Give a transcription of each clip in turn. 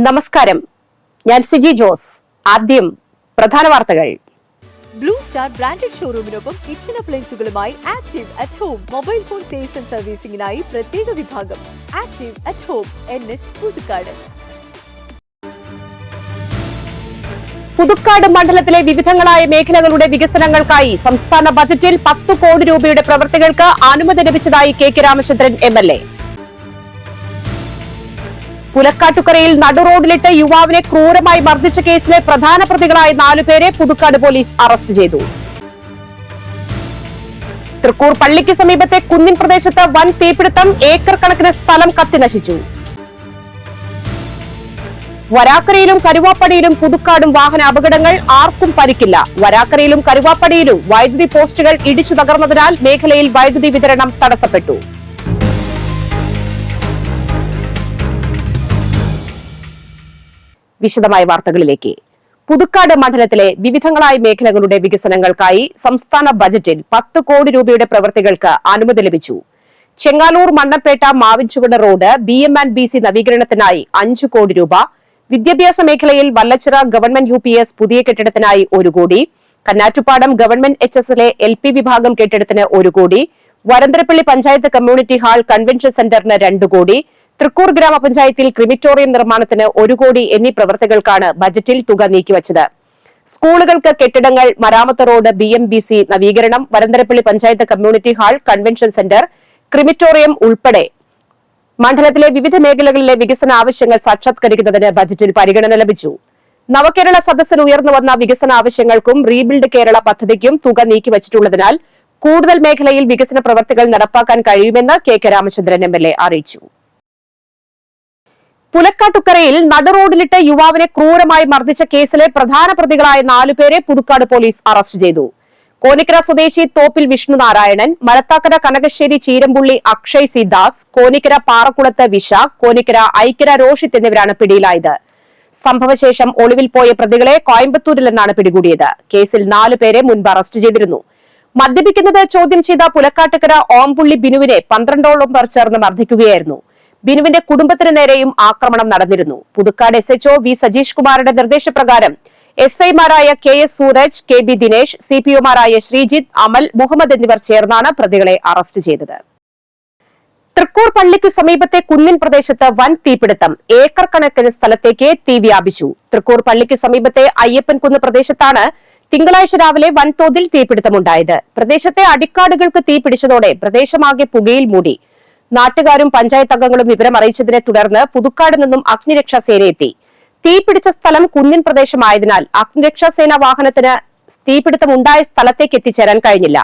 നമസ്കാരം, ഞാൻ സിജി ജോസ്. ആദ്യം പ്രധാന വാർത്തകൾ. ബ്ലൂ സ്റ്റാർ ബ്രാൻഡഡ് ഷോറൂമിനൊപ്പം കിച്ചൺ അപ്ലയൻസുകളുമായി Active at Home mobile phone sales and സർവീസിംഗിനായി പ്രത്യേക വിഭാഗം. Active at Home, NH Puthukkad. Puthukkad മണ്ഡലത്തിലെ വിവിധങ്ങളായ മേഖലകളുടെ വികസനങ്ങൾക്കായി സംസ്ഥാന ബജറ്റിൽ 10 കോടി രൂപയുടെ പ്രവൃത്തികൾക്ക് അനുമതി ലഭിച്ചതായി കെ രാമചന്ദ്രൻ MLA. പുലക്കാട്ടുകരയിൽ നടുറോഡിലിട്ട് യുവാവിനെ ക്രൂരമായി മർദ്ദിച്ച കേസിലെ പ്രധാന പ്രതികളായ 4 പേരെ പുതുക്കാട് പോലീസ് അറസ്റ്റ് ചെയ്തു. തൃക്കൂർ പള്ളിക്ക് സമീപത്തെ കുന്നിൻ പ്രദേശത്ത് വൻ തീപിടുത്തം, ഏക്കർ കണക്കിന് സ്ഥലം കത്തിനശിച്ചു. വരാക്കരയിലും കരുവാപ്പടിയിലും പുതുക്കാടും വാഹന അപകടങ്ങൾ, ആർക്കും പരിക്കില്ല. വരാക്കരയിലും കരുവാപ്പടിയിലും വൈദ്യുതി പോസ്റ്റുകൾ ഇടിച്ചു തകർന്നതിനാൽ മേഖലയിൽ വൈദ്യുതി വിതരണം തടസ്സപ്പെട്ടു. വിശദമായ വാർത്തകളിലേക്ക്. പുതുക്കാട് മണ്ഡലത്തിലെ വിവിധങ്ങളായ മേഖലകളുടെ വികസനങ്ങൾക്കായി സംസ്ഥാന ബജറ്റിൽ 10 കോടി രൂപയുടെ പ്രവൃത്തികൾക്ക് അനുമതി ലഭിച്ചു. ചെങ്ങാലൂർ മണ്ണപ്പേട്ട മാവിൻചുവട് റോഡ് BM&BC നവീകരണത്തിനായി 5 കോടി രൂപ, വിദ്യാഭ്യാസ മേഖലയിൽ വല്ലച്ചിറ ഗവൺമെന്റ് UPS പുതിയ കെട്ടിടത്തിനായി 1 കോടി, കന്നാറ്റുപാടം ഗവൺമെന്റ് HSലെ LP വിഭാഗം കെട്ടിടത്തിന് 1 crore, Varantharappilly panchayat community hall convention സെന്ററിന് 2 കോടി, തൃക്കൂർ ഗ്രാമപഞ്ചായത്തിൽ ക്രിമിറ്റോറിയം നിർമ്മാണത്തിന് 1 കോടി എന്നീ പ്രവൃത്തികൾക്കാണ് ബജറ്റിൽ തുക നീക്കിവച്ചത്. സ്കൂളുകൾക്ക് കെട്ടിടങ്ങൾ, മരാമത്ത് റോഡ് BM&BC നവീകരണം, Varantharappilly panchayat community hall convention centre, crematorium ഉൾപ്പെടെ മണ്ഡലത്തിലെ വിവിധ മേഖലകളിലെ വികസന ആവശ്യങ്ങൾ സാക്ഷാത്കരിക്കുന്നതിന് ബജറ്റിൽ പരിഗണന ലഭിച്ചു. നവകേരള സദസ്സിൽ ഉയർന്നുവന്ന വികസന ആവശ്യങ്ങൾക്കും റീബിൽഡ് കേരള പദ്ധതിക്കും തുക നീക്കിവച്ചിട്ടുള്ളതിനാൽ കൂടുതൽ മേഖലയിൽ വികസന പ്രവർത്തികൾ നടപ്പാക്കാൻ കഴിയുമെന്ന് കെ രാമചന്ദ്രൻ MLA അറിയിച്ചു. പുലക്കാട്ടുകരയിൽ നടുറോഡിലിട്ട് യുവാവിനെ ക്രൂരമായി മർദ്ദിച്ച കേസിലെ പ്രധാന പ്രതികളായ 4 പേരെ പുതുക്കാട് പോലീസ് അറസ്റ്റ് ചെയ്തു. കോനിക്കര സ്വദേശി തോപ്പിൽ വിഷ്ണുനാരായണൻ, മലത്താക്കര കനകശ്ശേരി ചീരമ്പുള്ളി അക്ഷയ് സി ദാസ്, കോനിക്കര പാറക്കുളത്ത് വിശാഖ്, കോനിക്കര ഐക്യര രോഷിത് എന്നിവരാണ് പിടിയിലായത്. സംഭവശേഷം ഒളിവിൽ പോയ പ്രതികളെ കോയമ്പത്തൂരിൽ നിന്നാണ് പിടികൂടിയത്. കേസിൽ 4 പേരെ മുൻപ് അറസ്റ്റ് ചെയ്തിരുന്നു. മദ്യപിക്കുന്നത് ചോദ്യം ചെയ്ത പുലക്കാട്ടുകര ഓംപുള്ളി ബിനുവിനെ 12ഓളം പേർ ചേർന്ന് മർദ്ദിക്കുകയായിരുന്നു. ബിനുവിന്റെ കുടുംബത്തിന് നേരെയും ആക്രമണം നടന്നിരുന്നു. പുതുക്കാട് SHO V സജീഷ് കുമാറിന്റെ നിർദ്ദേശപ്രകാരം SIമാരായ KS സൂരജ്, KB ദിനേശ്, CPOമാരായ ശ്രീജിത്ത്, അമൽ, മുഹമ്മദ് എന്നിവർ ചേർന്നാണ് പ്രതികളെ അറസ്റ്റ് ചെയ്തത്. തൃക്കൂർ പള്ളിക്കു സമീപത്തെ കുന്നിൻ പ്രദേശത്ത് വൻ തീപിടുത്തം, ഏക്കർ കണക്കിന് സ്ഥലത്തേക്ക് തീ വ്യാപിച്ചു. തൃക്കൂർ പള്ളിക്ക് സമീപത്തെ അയ്യപ്പൻകുന്ന് പ്രദേശത്താണ് തിങ്കളാഴ്ച രാവിലെ വൻതോതിൽ തീപിടുത്തമുണ്ടായത്. പ്രദേശത്തെ അടിക്കാടുകൾക്ക് തീ പിടിച്ചതോടെ പ്രദേശമാകെ പുകയിൽ മൂടി. നാട്ടുകാരും പഞ്ചായത്ത് അംഗങ്ങളും വിവരം അറിയിച്ചതിനെ തുടർന്ന് പുതുക്കാട് നിന്നും അഗ്നിരക്ഷാസേന എത്തി. തീപിടിച്ച സ്ഥലം കുന്നിൻ പ്രദേശമായതിനാൽ അഗ്നിരക്ഷാസേന വാഹനത്തിന് തീപിടുത്തമുണ്ടായ സ്ഥലത്തേക്ക് എത്തിച്ചേരാൻ കഴിഞ്ഞില്ല.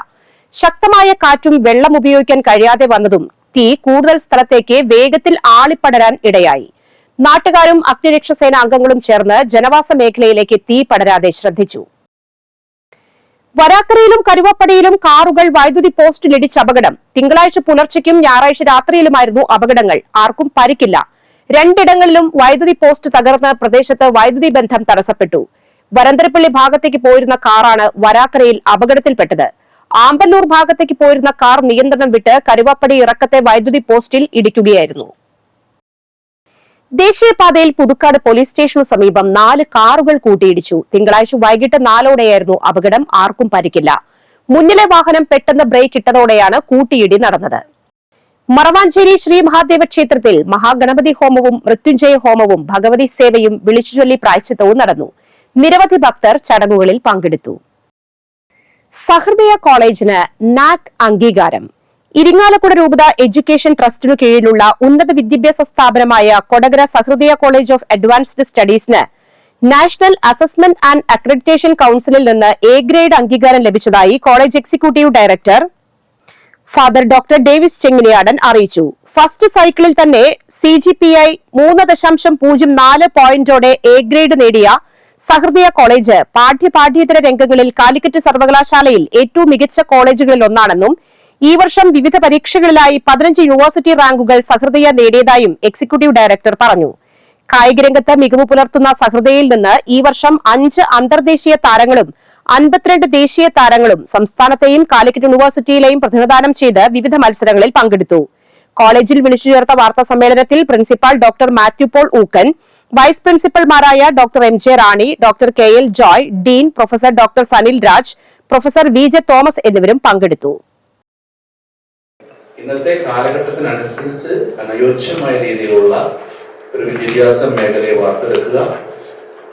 ശക്തമായ കാറ്റും വെള്ളം ഉപയോഗിക്കാൻ കഴിയാതെ വന്നതും തീ കൂടുതൽ സ്ഥലത്തേക്ക് വേഗത്തിൽ ആളിപ്പടരാൻ ഇടയായി. നാട്ടുകാരും അഗ്നിരക്ഷാസേന അംഗങ്ങളും ചേർന്ന് ജനവാസ മേഖലയിലേക്ക് തീ പടരാതെ ശ്രദ്ധിച്ചു. വരാക്കരയിലും കരുവാപ്പടിയിലും കാറുകൾ വൈദ്യുതി പോസ്റ്റിലിടിച്ച് അപകടം. തിങ്കളാഴ്ച പുലർച്ചയ്ക്കും ഞായറാഴ്ച രാത്രിയിലുമായിരുന്നു അപകടങ്ങൾ, ആർക്കും പരിക്കില്ല. 2 ഇടങ്ങളിലും വൈദ്യുതി പോസ്റ്റ് തകർന്ന് പ്രദേശത്ത് വൈദ്യുതി ബന്ധം തടസ്സപ്പെട്ടു. വരന്തരപ്പള്ളി ഭാഗത്തേക്ക് പോയിരുന്ന കാറാണ് വരാക്കരയിൽ അപകടത്തിൽപ്പെട്ടത്. ആമ്പല്ലൂർ ഭാഗത്തേക്ക് പോയിരുന്ന കാർ നിയന്ത്രണം വിട്ട് കരുവാപ്പടി ഇറക്കത്തെ വൈദ്യുതി പോസ്റ്റിൽ ഇടിക്കുകയായിരുന്നു. ദേശീയപാതയിൽ പുതുക്കാട് പോലീസ് സ്റ്റേഷനു സമീപം 4 കാറുകൾ കൂട്ടിയിടിച്ചു. തിങ്കളാഴ്ച വൈകിട്ട് 4ഓടെയായിരുന്നു അപകടം, ആർക്കും പരിക്കില്ല. മുന്നിലെ വാഹനം പെട്ടെന്ന് ബ്രേക്ക് ഇട്ടതോടെയാണ് കൂട്ടിയിടി നടന്നത്. മറവാഞ്ചേരി ശ്രീ മഹാദേവ ക്ഷേത്രത്തിൽ മഹാഗണപതി ഹോമവും മൃത്യുഞ്ജയ ഹോമവും ഭഗവതി സേവയും വിളിച്ചുചൊല്ലി പ്രായശ്ചിത്തവും നടന്നു. നിരവധി ഭക്തർ ചടങ്ങുകളിൽ പങ്കെടുത്തു. സഹൃദയ കോളേജിന് NAC അംഗീകാരം. ഇരിങ്ങാലക്കുട രൂപത എഡ്യൂക്കേഷൻ ട്രസ്റ്റിനു കീഴിലുള്ള ഉന്നത വിദ്യാഭ്യാസ സ്ഥാപനമായ Kodakara Sahrudaya College of Advanced സ്റ്റഡീസിന് നാഷണൽ അസസ്മെന്റ് ആൻഡ് അക്രഡിറ്റേഷൻ കൌൺസിലിൽ നിന്ന് A ഗ്രേഡ് അംഗീകാരം ലഭിച്ചതായി college executive director father doctor Davis Chenginiyadan അറിയിച്ചു. ഫസ്റ്റ് സൈക്കിളിൽ തന്നെ CGPI 3.04 പോയിന്റോടെ A ഗ്രേഡ് നേടിയ സഹൃദയ കോളേജ് പാഠ്യേതര രംഗങ്ങളിൽ കാലിക്കറ്റ് സർവകലാശാലയിൽ ഏറ്റവും മികച്ച കോളേജുകളിൽ ഒന്നാണെന്നും ഈ വർഷം വിവിധ പരീക്ഷകളിലായി 15 യൂണിവേഴ്സിറ്റി റാങ്കുകൾ സഹൃദയ നേടിയതായും എക്സിക്യൂട്ടീവ് ഡയറക്ടർ പറഞ്ഞു. കായികരംഗത്ത് മികവ് പുലർത്തുന്ന സഹൃദയയിൽ നിന്ന് ഈ വർഷം 5 അന്തർദേശീയ താരങ്ങളും 52 ദേശീയ താരങ്ങളും സംസ്ഥാനത്തെയും കാലിക്കറ്റ് യൂണിവേഴ്സിറ്റിയിലെയും പ്രതിനിധാനം ചെയ്ത് വിവിധ മത്സരങ്ങളിൽ പങ്കെടുത്തു. കോളേജിൽ വിളിച്ചു ചേർത്ത വാർത്താ സമ്മേളനത്തിൽ principal doctor Mathew Paul Ookkan, vice പ്രിൻസിപ്പൽമാരായ doctor M J Rani, doctor K L Joy, dean professor doctor Sanil Raj, professor V J Thomas എന്നിവരും പങ്കെടുത്തു. ഇന്നത്തെ കാലഘട്ടത്തിനനുസരിച്ച് അനുയോജ്യമായ രീതിയിലുള്ള ഒരു വിദ്യാഭ്യാസ മേഖലയെ വാർത്തെടുക്കുക.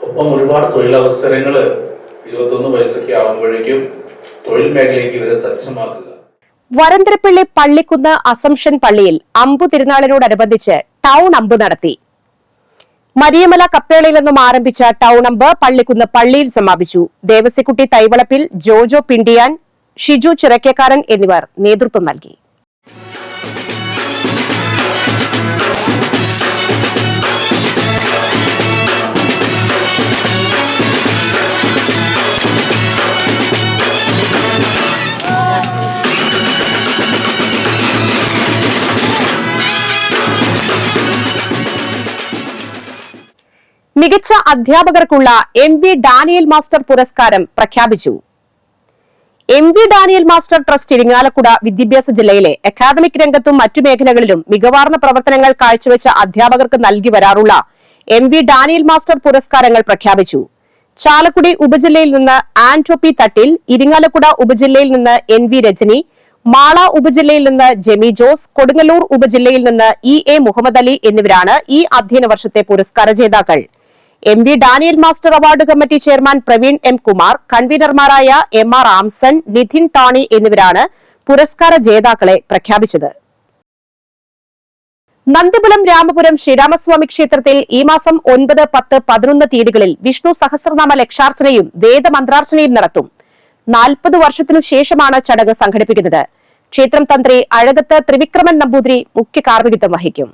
ഒപ്പം ഒരുപാട് തൊഴിലവസരങ്ങൾ 21 വയസ്സൊക്കെ ആകുമ്പോഴേക്കും തൊഴിൽ മേഖലയ്ക്ക് ഇവരെ സജ്ജമാക്കുക. വരന്തരപ്പള്ളി പള്ളിക്കുന്ന് അസംഷൻ പള്ളിയിൽ അമ്പു തിരുനാളിനോടനുബന്ധിച്ച് ടൗൺ അമ്പ് നടത്തി. മരിയമല കപ്പേളയിൽ നിന്നും ആരംഭിച്ച ടൗൺ അമ്പ് പള്ളിക്കുന്ന് പള്ളിയിൽ സമാപിച്ചു. ദേവസിക്കുട്ടി തൈവളപ്പിൽ, ജോജോ പിണ്ടിയാൻ, ഷിജു ചിറക്കേക്കാരൻ എന്നിവർ നേതൃത്വം നൽകി. മികച്ച അധ്യാപകർക്കുള്ള MV ഡാനിയൽ മാസ്റ്റർ പുരസ്കാരം പ്രഖ്യാപിച്ചു. MV Daniel master trust Irinjalakuda വിദ്യാഭ്യാസ ജില്ലയിലെ അക്കാദമിക് രംഗത്തും മറ്റു മേഖലകളിലും മികവാർന്ന പ്രവർത്തനങ്ങൾ കാഴ്ചവെച്ച അധ്യാപകർക്ക് നൽകി വരാറുള്ള MV ഡാനിയൽ മാസ്റ്റർ പുരസ്കാരങ്ങൾ പ്രഖ്യാപിച്ചു. ചാലക്കുടി ഉപജില്ലയിൽ നിന്ന് ആന്റോപ്പി തട്ടിൽ, ഇരിങ്ങാലക്കുട ഉപജില്ലയിൽ നിന്ന് NV രജനി, മാള ഉപജില്ലയിൽ നിന്ന് ജെമി ജോസ്, കൊടുങ്ങല്ലൂർ ഉപജില്ലയിൽ നിന്ന് EA മുഹമ്മദ് അലി എന്നിവരാണ് ഈ അധ്യയന വർഷത്തെ പുരസ്കാര ജേതാക്കൾ. MV Daniel master award committee chairman Praveen M Kumar, കൺവീനർമാരായ MR ആംസൺ, നിധിൻ ടോണി എന്നിവരാണ് പുരസ്കാര ജേതാക്കളെ പ്രഖ്യാപിച്ചത്. നന്ദിപുരം രാമപുരം ശ്രീരാമസ്വാമി ക്ഷേത്രത്തിൽ ഈ മാസം 9, 10, 11 തീയതികളിൽ വിഷ്ണു സഹസ്രനാമ ലക്ഷാർച്ചനയും വേദമന്ത്രാർച്ചനയും നടത്തും. 40 വർഷത്തിനു ശേഷമാണ് ചടങ്ങ് സംഘടിപ്പിക്കുന്നത്. ക്ഷേത്രം തന്ത്രി അഴകത്ത് ത്രിവിക്രമൻ നമ്പൂതിരി മുഖ്യ കാർമ്മികത്വം വഹിക്കും.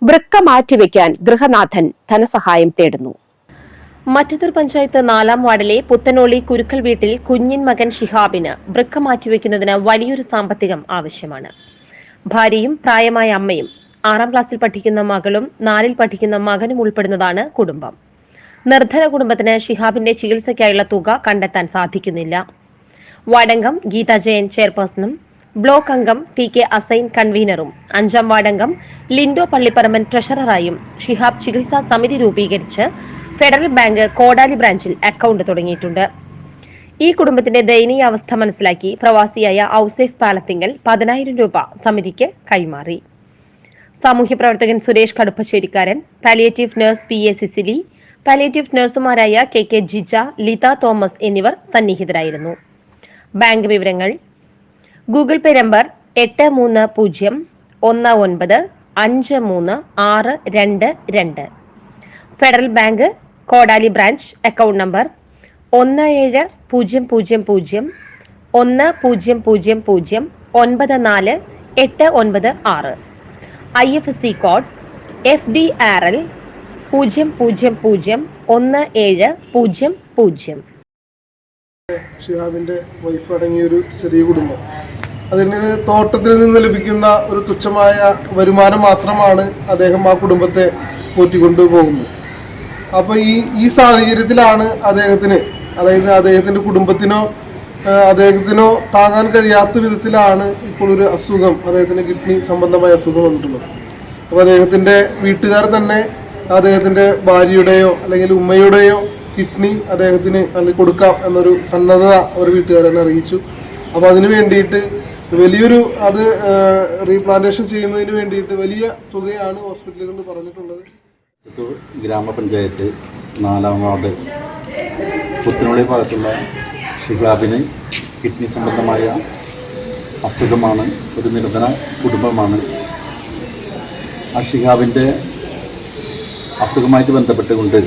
വൃക്ക മാറ്റിവെക്കാൻ ഗൃഹനാഥൻ ധനസഹായം തേടുന്നു. മറ്റത്തൂർ പഞ്ചായത്ത് 4-ാം വാർഡിലെ പുത്തനോളി കുരുക്കൽ വീട്ടിൽ കുഞ്ഞിൻ മകൻ ഷിഹാബിന് വൃക്ക മാറ്റിവെക്കുന്നതിന് വലിയൊരു സാമ്പത്തികം ആവശ്യമാണ്. ഭാര്യയും പ്രായമായ അമ്മയും 6-ാം ക്ലാസ്സിൽ പഠിക്കുന്ന മകളും 4-ൽ പഠിക്കുന്ന മകനും ഉൾപ്പെടുന്നതാണ് കുടുംബം. നിർധന കുടുംബത്തിന് ഷിഹാബിന്റെ ചികിത്സയ്ക്കായുള്ള തുക കണ്ടെത്താൻ സാധിക്കുന്നില്ല. വാർഡംഗം ഗീത ജയൻ ചെയർപേഴ്സണും ബ്ലോക്ക് അംഗം TK അസൈൻ കൺവീനറും 5-ാം വാർഡംഗം ലിൻഡോ പള്ളിപ്പറമ്പൻ ട്രഷററായും ഷിഹാബ് ചികിത്സാ സമിതി രൂപീകരിച്ച് ഫെഡറൽ ബാങ്ക് കോടാലി ബ്രാഞ്ചിൽ അക്കൗണ്ട് തുടങ്ങിയിട്ടുണ്ട്. ഈ കുടുംബത്തിന്റെ ദയനീയ അവസ്ഥ മനസ്സിലാക്കി പ്രവാസിയായ ഔസേഫ് പാലത്തിങ്കൽ 10,000 രൂപ സമിതിക്ക് കൈമാറി. സാമൂഹ്യ പ്രവർത്തകൻ Suresh Kaduppasserikkaran, palliative nurse PA Cicily, palliative നഴ്സുമാരായ KK ജിജ, ലിത തോമസ് എന്നിവർ സന്നിഹിതരായിരുന്നു. ബാങ്ക് വിവരങ്ങൾ: Google Pay number 8319536222. Federal Bank Kodali branch account number 170001000948996. IFSC code FDRL 0001700. ഷിഹാബിന്റെ വൈഫ് അടങ്ങിയൊരു ചെറിയ കുടുംബം. അതിന് തോട്ടത്തിൽ നിന്ന് ലഭിക്കുന്ന ഒരു തുച്ഛമായ വരുമാനം മാത്രമാണ് അദ്ദേഹം ആ കുടുംബത്തെ പോറ്റിക്കൊണ്ടു പോകുന്നത്. അപ്പോൾ ഈ സാഹചര്യത്തിലാണ് അദ്ദേഹത്തിൻ്റെ കുടുംബത്തിനോ അദ്ദേഹത്തിനോ താങ്ങാൻ കഴിയാത്ത വിധത്തിലാണ് ഇപ്പോൾ ഒരു അസുഖം, അദ്ദേഹത്തിന് കിഡ്നി സംബന്ധമായ അസുഖം വന്നിട്ടുള്ളത്. അപ്പോൾ അദ്ദേഹത്തിൻ്റെ വീട്ടുകാർ തന്നെ അദ്ദേഹത്തിൻ്റെ ഭാര്യയുടെയോ അല്ലെങ്കിൽ ഉമ്മയുടെയോ കിഡ്നി അദ്ദേഹത്തിന് അല്ലെങ്കിൽ കൊടുക്കാം എന്നൊരു സന്നദ്ധത അവർ വീട്ടുകാരെന്നെ അറിയിച്ചു. അപ്പോൾ അതിന് വേണ്ടിയിട്ട് വലിയൊരു റീപ്ലാന്റേഷൻ ചെയ്യുന്നതിന് വേണ്ടിയിട്ട് വലിയ തുകയാണ് ഹോസ്പിറ്റലുകളിൽ പറഞ്ഞിട്ടുള്ളത്. ഗ്രാമപഞ്ചായത്ത് 4-ാം വാർഡ് പുത്തനോളി ഭാഗത്തുള്ള ഷിഹാബിന് കിഡ്നി സംബന്ധമായ അസുഖമാണ്. ഒരു നിർധന കുടുംബമാണ്. ആ ഷിഹാബിൻ്റെ അസുഖമായിട്ട് ബന്ധപ്പെട്ടുകൊണ്ട്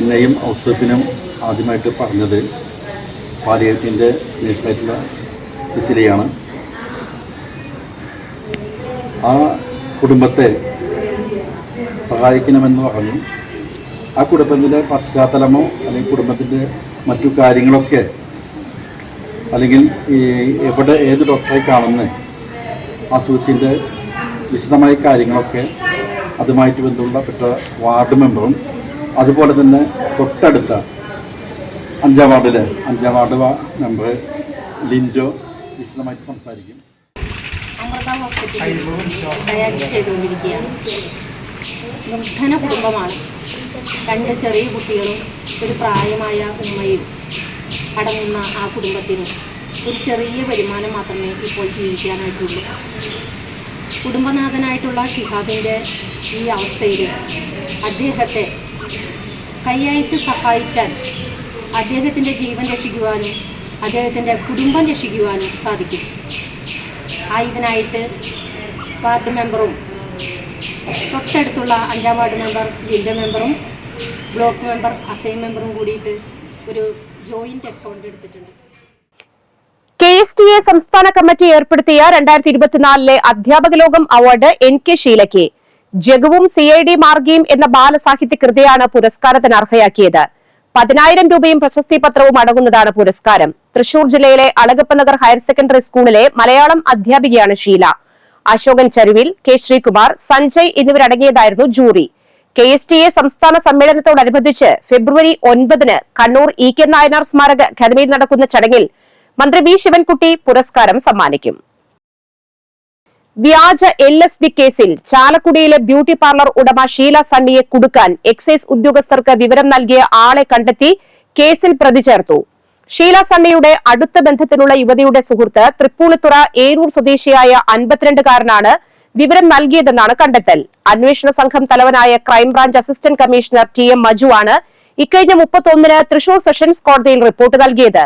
എന്നെയും ഔസേപ്പിനും ആദ്യമായിട്ട് പറഞ്ഞത് പാലിയേറ്റീവിൻ്റെ നേഴ്സായിട്ടുള്ള സിസിലിയാണ്. ആ കുടുംബത്തെ സഹായിക്കണമെന്ന് പറഞ്ഞു. ആ കുടുംബത്തിൻ്റെ പശ്ചാത്തലമോ അല്ലെങ്കിൽ കുടുംബത്തിൻ്റെ മറ്റു കാര്യങ്ങളൊക്കെ അല്ലെങ്കിൽ ഏത് ഡോക്ടറെ കാണുന്ന അസുഖത്തിൻ്റെ വിശദമായ കാര്യങ്ങളൊക്കെ അതുമായിട്ട് ബന്ധപ്പെട്ട വാർഡ് മെമ്പറും അതുപോലെ തന്നെ തൊട്ടടുത്ത 5-ാം വാർഡ് മെമ്പർ ലിൻഡോ വിശദമായിട്ട് സംസാരിക്കും. അമൃത ഹോസ്പിറ്റലിൽ ഡയാലിസിസ് ചെയ്തുകൊണ്ടിരിക്കുകയാണ്. നിർധന കുടുംബമാണ്. 2 ചെറിയ കുട്ടികളും ഒരു പ്രായമായ ഉമ്മയും അടങ്ങുന്ന ആ കുടുംബത്തിന് ഒരു ചെറിയ വരുമാനം മാത്രമേ ഇപ്പോൾ ജീവിക്കാനായിട്ടുള്ളൂ. കുടുംബനാഥനായിട്ടുള്ള ഷിഹാബിൻ്റെ ഈ അവസ്ഥയിൽ അദ്ദേഹത്തെ കൈയയച്ച് സഹായിച്ചാൽ അദ്ദേഹത്തിൻ്റെ ജീവൻ രക്ഷിക്കുവാനും അദ്ദേഹത്തിൻ്റെ കുടുംബം രക്ഷിക്കുവാനും സാധിക്കും. ഇതിനായിട്ട് വാർഡ് മെമ്പറും തൊട്ടടുത്തുള്ള 5-ാം വാർഡ് മെമ്പർ, ജില്ലാ മെമ്പറും ബ്ലോക്ക് മെമ്പർ, അസൈൻ മെമ്പറും കൂടിയിട്ട് ഒരു ജോയിന്റ് അക്കൗണ്ട് എടുത്തിട്ടുണ്ട്. KSTA സംസ്ഥാന കമ്മിറ്റി ഏർപ്പെടുത്തിയ 2024 അധ്യാപക ലോകം അവാർഡ് NK ഷീലയ്ക്ക് ജഗവും CID മാർഗിയും എന്ന ബാലസാഹിത്യ കൃതിയാണ് പുരസ്കാരത്തിന് അർഹയാക്കിയത്. 10,000 രൂപയും പ്രശസ്തി പത്രവും അടങ്ങുന്നതാണ് പുരസ്കാരം. തൃശൂർ ജില്ലയിലെ അളഗപ്പനഗർ ഹയർ സെക്കൻഡറി സ്കൂളിലെ മലയാളം അധ്യാപികയാണ് ഷീല. അശോകൻ ചരുവിൽ, K ശ്രീകുമാർ, സഞ്ജയ് എന്നിവരടങ്ങിയതായിരുന്നു ജൂറി. KSTA സംസ്ഥാന സമ്മേളനത്തോടനുബന്ധിച്ച് ഫെബ്രുവരി 9 കണ്ണൂർ EK നായനാർ സ്മാരക അക്കാദമിയിൽ നടക്കുന്ന ചടങ്ങിൽ മന്ത്രി V ശിവൻകുട്ടി പുരസ്കാരം സമ്മാനിക്കും. വ്യാജ LSD കേസിൽ ചാലക്കുടിയിലെ ബ്യൂട്ടി പാർലർ ഉടമ ഷീല സണ്ണിയെ കുടുക്കാൻ എക്സൈസ് ഉദ്യോഗസ്ഥർക്ക് വിവരം നൽകിയ ആളെ കണ്ടെത്തി കേസിൽ പ്രതി ചേർത്തു. ഷീല സണ്ണിയുടെ അടുത്ത ബന്ധത്തിലുള്ള യുവതിയുടെ സുഹൃത്ത് തൃപ്പൂണിത്തുറ ഏരൂർ സ്വദേശിയായ 52-കാരനാണ് വിവരം നൽകിയതെന്നാണ് കണ്ടെത്തൽ. അന്വേഷണ സംഘം തലവനായ crime branch assistant commissioner TM Maju ആണ് ഇക്കഴിഞ്ഞ 31 തൃശൂർ സെഷൻസ് കോടതിയിൽ റിപ്പോർട്ട് നൽകിയത്.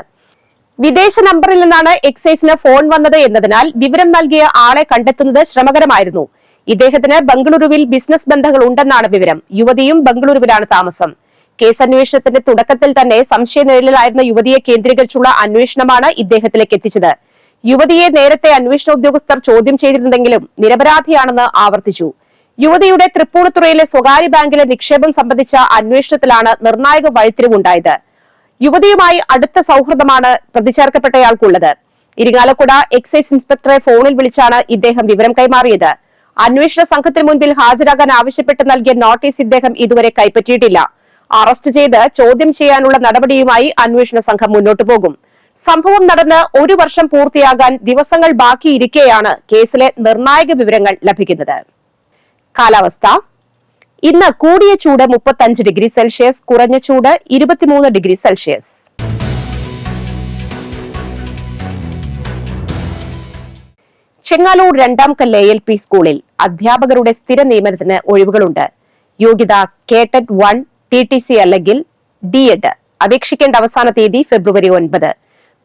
വിദേശ നമ്പറിൽ നിന്നാണ് എക്സൈസിന് ഫോൺ വന്നത് എന്നതിനാൽ വിവരം നൽകിയ ആളെ കണ്ടെത്തുന്നത് ശ്രമകരമായിരുന്നു. ഇദ്ദേഹത്തിന് ബംഗളൂരുവിൽ ബിസിനസ് ബന്ധങ്ങൾ ഉണ്ടെന്നാണ് വിവരം. യുവതിയും ബംഗളൂരുവിലാണ് താമസം. കേസ് അന്വേഷണത്തിന്റെ തുടക്കത്തിൽ തന്നെ സംശയനിഴലിലായിരുന്ന യുവതിയെ കേന്ദ്രീകരിച്ചുള്ള അന്വേഷണമാണ് ഇദ്ദേഹത്തിലേക്ക് എത്തിച്ചത്. യുവതിയെ നേരത്തെ അന്വേഷണ ഉദ്യോഗസ്ഥർ ചോദ്യം ചെയ്തിരുന്നെങ്കിലും നിരപരാധിയാണെന്ന് ആവർത്തിച്ചു. യുവതിയുടെ തൃപ്പൂണിത്തുറയിലെ സ്വകാര്യ ബാങ്കിലെ നിക്ഷേപം സംബന്ധിച്ച അന്വേഷണത്തിലാണ് നിർണായക വഴിത്തിരിവുണ്ടായത്. യുവതിയുമായി അടുത്ത സൌഹൃദമാണ് പ്രതിചേർക്കപ്പെട്ടയാൾക്കുള്ളത്. ഇരിങ്ങാലക്കുട എക്സൈസ് ഇൻസ്പെക്ടറെ ഫോണിൽ വിളിച്ചാണ് ഇദ്ദേഹം വിവരം കൈമാറിയത്. അന്വേഷണ സംഘത്തിന് മുൻപിൽ ഹാജരാകാൻ ആവശ്യപ്പെട്ട് നൽകിയ നോട്ടീസ് ഇദ്ദേഹം ഇതുവരെ കൈപ്പറ്റിയിട്ടില്ല. അറസ്റ്റ് ചെയ്ത് ചോദ്യം ചെയ്യാനുള്ള നടപടിയുമായി അന്വേഷണ സംഘം മുന്നോട്ടു പോകും. സംഭവം നടന്ന് 1 വർഷം പൂർത്തിയാകാൻ ദിവസങ്ങൾ ബാക്കിയിരിക്കെയാണ് കേസിലെ നിർണായക വിവരങ്ങൾ ലഭിക്കുന്നത്. കാലാവസ്ഥ. ഇന്ന് കൂടിയ ചൂട് 35 ഡിഗ്രി സെൽഷ്യസ്, കുറഞ്ഞ ചൂട് 23 ഡിഗ്രി സെൽഷ്യസ്. ചെങ്ങാലൂർ 2-ാം കല്ല് ALP സ്കൂളിൽ അധ്യാപകരുടെ സ്ഥിര നിയമനത്തിന് ഒഴിവുകളുണ്ട്. യോഗ്യത കേട്ടറ്റ് 1, TTC അല്ലെങ്കിൽ DED. അപേക്ഷിക്കേണ്ട അവസാന തീയതി ഫെബ്രുവരി 9.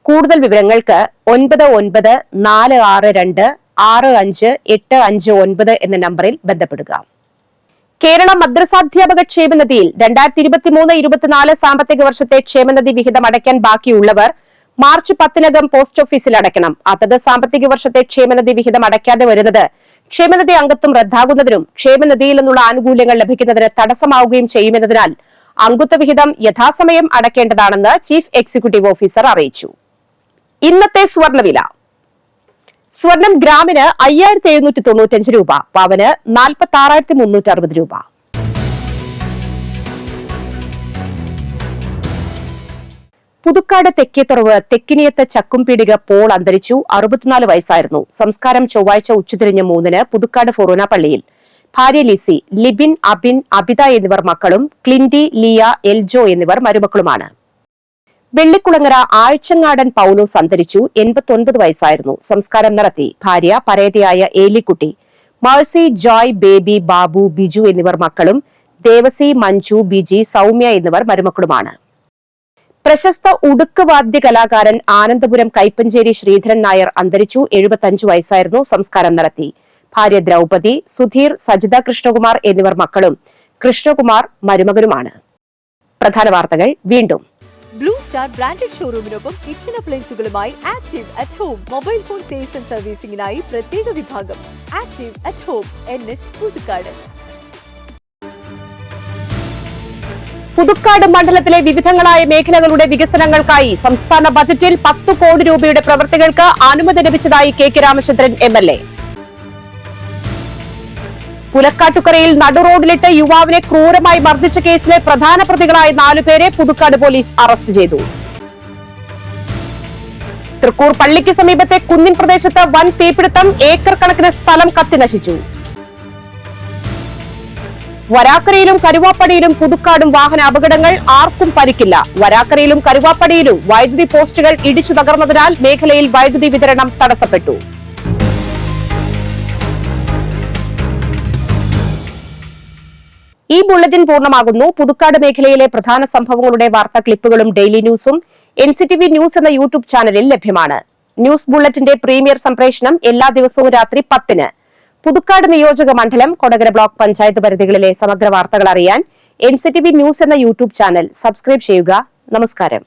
കൂടുതൽ വിവരങ്ങൾക്ക് 9946265859 എന്ന നമ്പറിൽ ബന്ധപ്പെടുക. കേരള മദ്രസാധ്യാപക ക്ഷേമനിധിയിൽ 2023-24 സാമ്പത്തിക വർഷത്തെ ക്ഷേമനിധി വിഹിതം അടയ്ക്കാൻ ബാക്കിയുള്ളവർ മാർച്ച് 10-നകം പോസ്റ്റ് ഓഫീസിൽ അടയ്ക്കണം. അതത് സാമ്പത്തിക വർഷത്തെ ക്ഷേമനിധി വിഹിതം അടയ്ക്കാതെ വരുന്നത് ക്ഷേമനിധി അംഗത്വം റദ്ദാകുന്നതിനും ക്ഷേമനിധിയിൽ നിന്നുള്ള ആനുകൂല്യങ്ങൾ ലഭിക്കുന്നതിന് തടസ്സമാവുകയും ചെയ്യുമെന്നതിനാൽ അംഗത്വ വിഹിതം യഥാസമയം അടയ്ക്കേണ്ടതാണെന്ന് ചീഫ് എക്സിക്യൂട്ടീവ് ഓഫീസർ അറിയിച്ചു. ഇന്നത്തെ സ്വർണ്ണവില. സ്വർണം ഗ്രാമിന് 5795 രൂപ, പവന് 46,360 രൂപ. പുതുക്കാട് തെക്കേത്തുറവ് തെക്കിനിയത്ത് ചക്കുംപീടിക പോൾ അന്തരിച്ചു. 64 വയസ്സായിരുന്നു. സംസ്കാരം ചൊവ്വാഴ്ച ഉച്ചതിരിഞ്ഞ് 3-ന് പുതുക്കാട് ഫൊറോന പള്ളിയിൽ. ഭാര്യ ലിസി, ലിബിൻ, അബിൻ, അബിത എന്നിവർ മക്കളും, ക്ലിൻഡി, ലിയ, എൽജോ എന്നിവർ മരുമക്കളുമാണ്. വെള്ളിക്കുളങ്ങര ആഴ്ചങ്ങാടൻ പൌലോസ് അന്തരിച്ചു. 89 വയസ്സായിരുന്നു. സംസ്കാരം നടത്തി. ഭാര്യ പരേതയായ ഏലിക്കുട്ടി, മേഴ്സി, ജോയ്, ബേബി, ബാബു, ബിജു എന്നിവർ മക്കളും, ദേവസി, മഞ്ജു, ബിജി, സൗമ്യ എന്നിവർ മരുമക്കളുമാണ്. പ്രശസ്ത ഉടുക്ക് വാദ്യ കലാകാരൻ ആനന്ദപുരം കൈപ്പഞ്ചേരി ശ്രീധരൻ നായർ അന്തരിച്ചു. 75 വയസ്സായിരുന്നു. സംസ്കാരം നടത്തി. ഭാര്യ ദ്രൗപതി, സുധീർ, സജിത കൃഷ്ണകുമാർ എന്നിവർ മക്കളും, കൃഷ്ണകുമാർ മരുമകനുമാണ്. പ്രധാന വാർത്തകൾ വീണ്ടും. ബ്ലൂ സ്റ്റാർ ബ്രാൻഡഡ് ഷോറൂമിനൊപ്പം കിച്ചൺ അപ്ലയൻസുകളുമായി Active at Home. Mobile phone sales and സർവീസിംഗിനായി പ്രത്യേക വിഭാഗം. Active at Home, NH Puthukkad. Puthukkad മണ്ഡലത്തിലെ വിവിധങ്ങളായ മേഖലകളുടെ വികസനങ്ങൾക്കായി സംസ്ഥാന ബജറ്റിൽ 10 കോടി രൂപയുടെ പ്രവൃത്തികൾക്ക് അനുമതി ലഭിച്ചതായി KK രാമചന്ദ്രൻ MLA. പുലക്കാട്ടുകരയിൽ നടുറോഡിലിട്ട് യുവാവിനെ ക്രൂരമായി മർദ്ദിച്ച കേസിലെ പ്രധാന പ്രതികളായ 4 പേരെ പുതുക്കാട് പോലീസ് അറസ്റ്റ് ചെയ്തു. തൃക്കൂർ പള്ളിക്ക് സമീപത്തെ കുന്നിൻ പ്രദേശത്ത് വൻ തീപിടുത്തം, ഏക്കർ കണക്കിന് സ്ഥലം കത്തിനശിച്ചു. വരാക്കരയിലും കരുവാപ്പടിയിലും പുതുക്കാടും വാഹന അപകടങ്ങൾ, ആർക്കും പരിക്കില്ല. വരാക്കരയിലും കരുവാപ്പടിയിലും വൈദ്യുതി പോസ്റ്റുകൾ ഇടിച്ചു തകർന്നതിനാൽ മേഖലയിൽ വൈദ്യുതി വിതരണം തടസ്സപ്പെട്ടു. ഈ ബുള്ളറ്റിൻ പൂർണ്ണമാകുന്നു. പുതുക്കാട് മേഖലയിലെ പ്രധാന സംഭവങ്ങളുടെ വാർത്താ ക്ലിപ്പുകളും ഡെയിലി ന്യൂസും NCTV ന്യൂസ് എന്ന യൂട്യൂബ് ചാനലിൽ ലഭ്യമാണ്. ന്യൂസ് ബുള്ളറ്റിന്റെ പ്രീമിയർ സംപ്രേഷണം എല്ലാ ദിവസവും രാത്രി 10-ന്. പുതുക്കാട് നിയോജക മണ്ഡലം, കൊടകര ബ്ലോക്ക് പഞ്ചായത്ത് പരിധികളിലെ സമഗ്ര വാർത്തകൾ അറിയാൻ NCTV ന്യൂസ് എന്ന യൂട്യൂബ് ചാനൽ സബ്സ്ക്രൈബ് ചെയ്യുക. നമസ്കാരം.